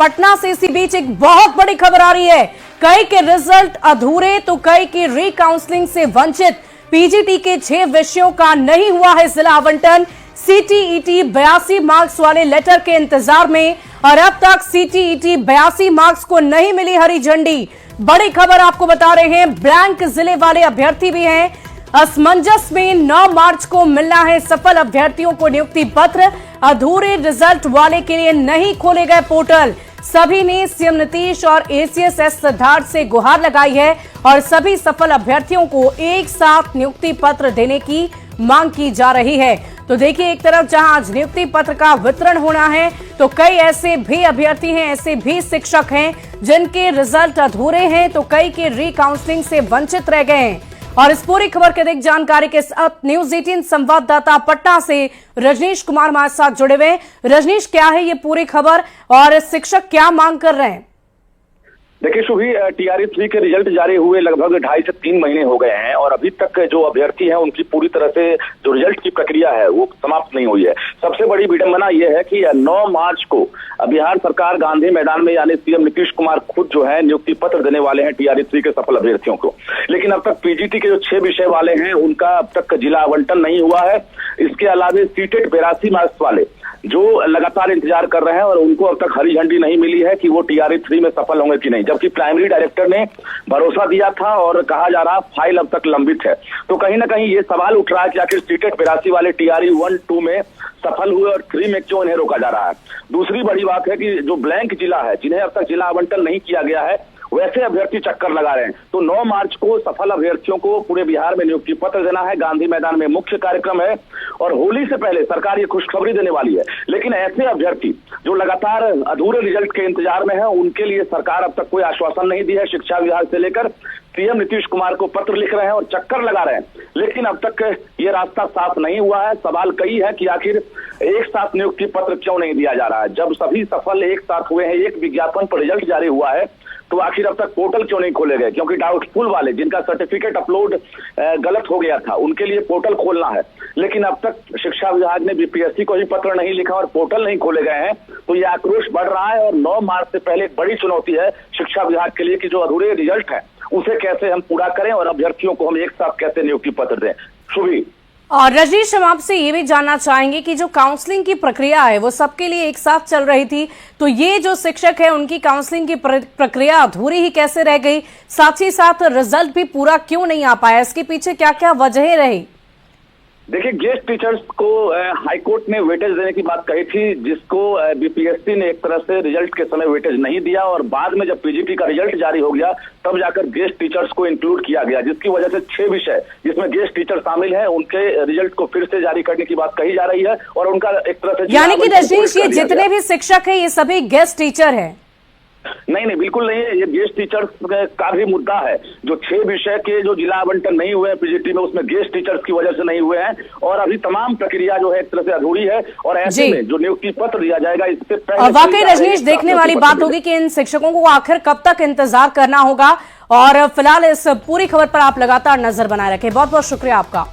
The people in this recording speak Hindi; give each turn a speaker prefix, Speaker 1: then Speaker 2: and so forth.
Speaker 1: पटना से इसी बीच एक बहुत बड़ी खबर आ रही है। कई के रिजल्ट अधूरे तो कई की री-काउंसलिंग से वंचित। पीजीटी के 6 विषयों का नहीं हुआ है जिला आवंटन। सीटीईटी 82 मार्क्स वाले लेटर के इंतजार में और अब तक सीटीईटी 82 मार्क्स को नहीं मिली हरी झंडी। बड़ी खबर आपको बता रहे हैं, ब्लैंक जिले वाले अभ्यर्थी भी हैं। असमंजस में 9 मार्च को मिलना है सफल अभ्यर्थियों को नियुक्ति पत्र। अधूरे रिजल्ट वाले के लिए नहीं खोले गए पोर्टल। सभी ने सीएम नीतीश और एसीएस सिद्धार्थ से गुहार लगाई है और सभी सफल अभ्यर्थियों को एक साथ नियुक्ति पत्र देने की मांग की जा रही है। तो देखिए, एक तरफ जहां आज नियुक्ति पत्र का वितरण होना है तो कई ऐसे भी अभ्यर्थी हैं, ऐसे भी शिक्षक हैं जिनके रिजल्ट अधूरे हैं तो कई के री काउंसलिंग से वंचित रह गए हैं। और इस पूरी खबर के अधिक जानकारी के साथ न्यूज 18 संवाददाता पटना से रजनीश कुमार हमारे साथ जुड़े हुए। रजनीश, क्या है ये पूरी खबर और शिक्षक क्या मांग कर रहे हैं?
Speaker 2: देखिए शुभी, टीआरई 3 के रिजल्ट जारी हुए लगभग 2.5 से 3 महीने हो गए हैं और अभी तक जो अभ्यर्थी हैं उनकी पूरी तरह से जो रिजल्ट की प्रक्रिया है वो समाप्त नहीं हुई है। सबसे बड़ी विडंबना ये है कि 9 मार्च को बिहार सरकार गांधी मैदान में यानी सीएम नीतीश कुमार खुद जो है नियुक्ति पत्र देने वाले हैं टीआरई 3 के सफल अभ्यर्थियों को। लेकिन अब तक पीजीटी के जो 6 विषय वाले हैं उनका अब तक जिला आवंटन नहीं हुआ है। इसके अलावा सीटेट 82 मार्क्स वाले जो लगातार इंतजार कर रहे हैं और उनको अब तक हरी झंडी नहीं मिली है कि वो टीआरई 3 में सफल होंगे कि नहीं, जबकि प्राइमरी डायरेक्टर ने भरोसा दिया था और कहा जा रहा फाइल अब तक लंबित है। तो कहीं ना कहीं ये सवाल उठ रहा है कि आखिर सीटेट 82 वाले टीआरई 1-2 में सफल हुए और 3 में क्यों इन्हें रोका जा रहा है। दूसरी बड़ी बात है कि जो ब्लैंक जिला है, जिन्हें अब तक जिला आवंटन नहीं किया गया है, वैसे अभ्यर्थी चक्कर लगा रहे हैं। तो 9 मार्च को सफल अभ्यर्थियों को पूरे बिहार में नियुक्ति पत्र देना है। गांधी मैदान में मुख्य कार्यक्रम है और होली से पहले सरकार ये खुशखबरी देने वाली है। लेकिन ऐसे अभ्यर्थी जो लगातार अधूरे रिजल्ट के इंतजार में है, उनके लिए सरकार अब तक कोई आश्वासन नहीं दी है। शिक्षा विभाग से लेकर सीएम नीतीश कुमार को पत्र लिख रहे हैं और चक्कर लगा रहे हैं, लेकिन अब तक ये रास्ता साफ नहीं हुआ है। सवाल कई है कि आखिर एक साथ नियुक्ति पत्र क्यों नहीं दिया जा रहा है। जब सभी सफल एक साथ हुए हैं, एक विज्ञापन पर रिजल्ट जारी हुआ है, तो आखिर अब तक पोर्टल क्यों नहीं खोले गए? क्योंकि डाउटफुल वाले जिनका सर्टिफिकेट अपलोड गलत हो गया था उनके लिए पोर्टल खोलना है, लेकिन अब तक शिक्षा विभाग ने बीपीएससी को ही पत्र नहीं लिखा और पोर्टल नहीं खोले गए हैं। तो ये आक्रोश बढ़ रहा है और 9 मार्च से पहले एक बड़ी चुनौती है शिक्षा विभाग के लिए कि जो अधूरे रिजल्ट है उसे कैसे हम पूरा करें और अभ्यर्थियों को हम एक साथ कैसे नियुक्ति पत्र दें। शुभी
Speaker 1: और रजनीश, हम आपसे ये भी जानना चाहेंगे कि जो काउंसलिंग की प्रक्रिया है वो सबके लिए एक साथ चल रही थी, तो ये जो शिक्षक है उनकी काउंसलिंग की प्रक्रिया अधूरी ही कैसे रह गई? साथ ही साथ रिजल्ट भी पूरा क्यों नहीं आ पाया? इसके पीछे क्या क्या वजहें रही?
Speaker 2: देखिए, गेस्ट टीचर्स को हाईकोर्ट ने वेटेज देने की बात कही थी, जिसको बीपीएससी ने एक तरह से रिजल्ट के समय वेटेज नहीं दिया और बाद में जब पीजीटी का रिजल्ट जारी हो गया तब जाकर गेस्ट टीचर्स को इंक्लूड किया गया, जिसकी वजह से 6 विषय जिसमें गेस्ट टीचर शामिल हैं उनके रिजल्ट को फिर से जारी करने की बात कही जा रही है और उनका एक तरह से
Speaker 1: यानी कि रजनीश, ये जितने भी शिक्षक है ये सभी गेस्ट टीचर है?
Speaker 2: नहीं, बिल्कुल नहीं है। ये गेस्ट टीचर्स का भी मुद्दा है। जो 6 विषय के जो जिला आवंटन नहीं हुए हैं पीजीटी में, उसमें गेस्ट टीचर्स की वजह से नहीं हुए हैं और अभी तमाम प्रक्रिया जो है एक तरह से अधूरी है और ऐसे में जो नियुक्ति पत्र दिया जाएगा इससे पहले
Speaker 1: वाकई रजनीश, देखने वाली बात होगी कि इन शिक्षकों को आखिर कब तक इंतजार करना होगा। और फिलहाल इस पूरी खबर पर आप लगातार नजर बनाए रखें। बहुत बहुत शुक्रिया आपका।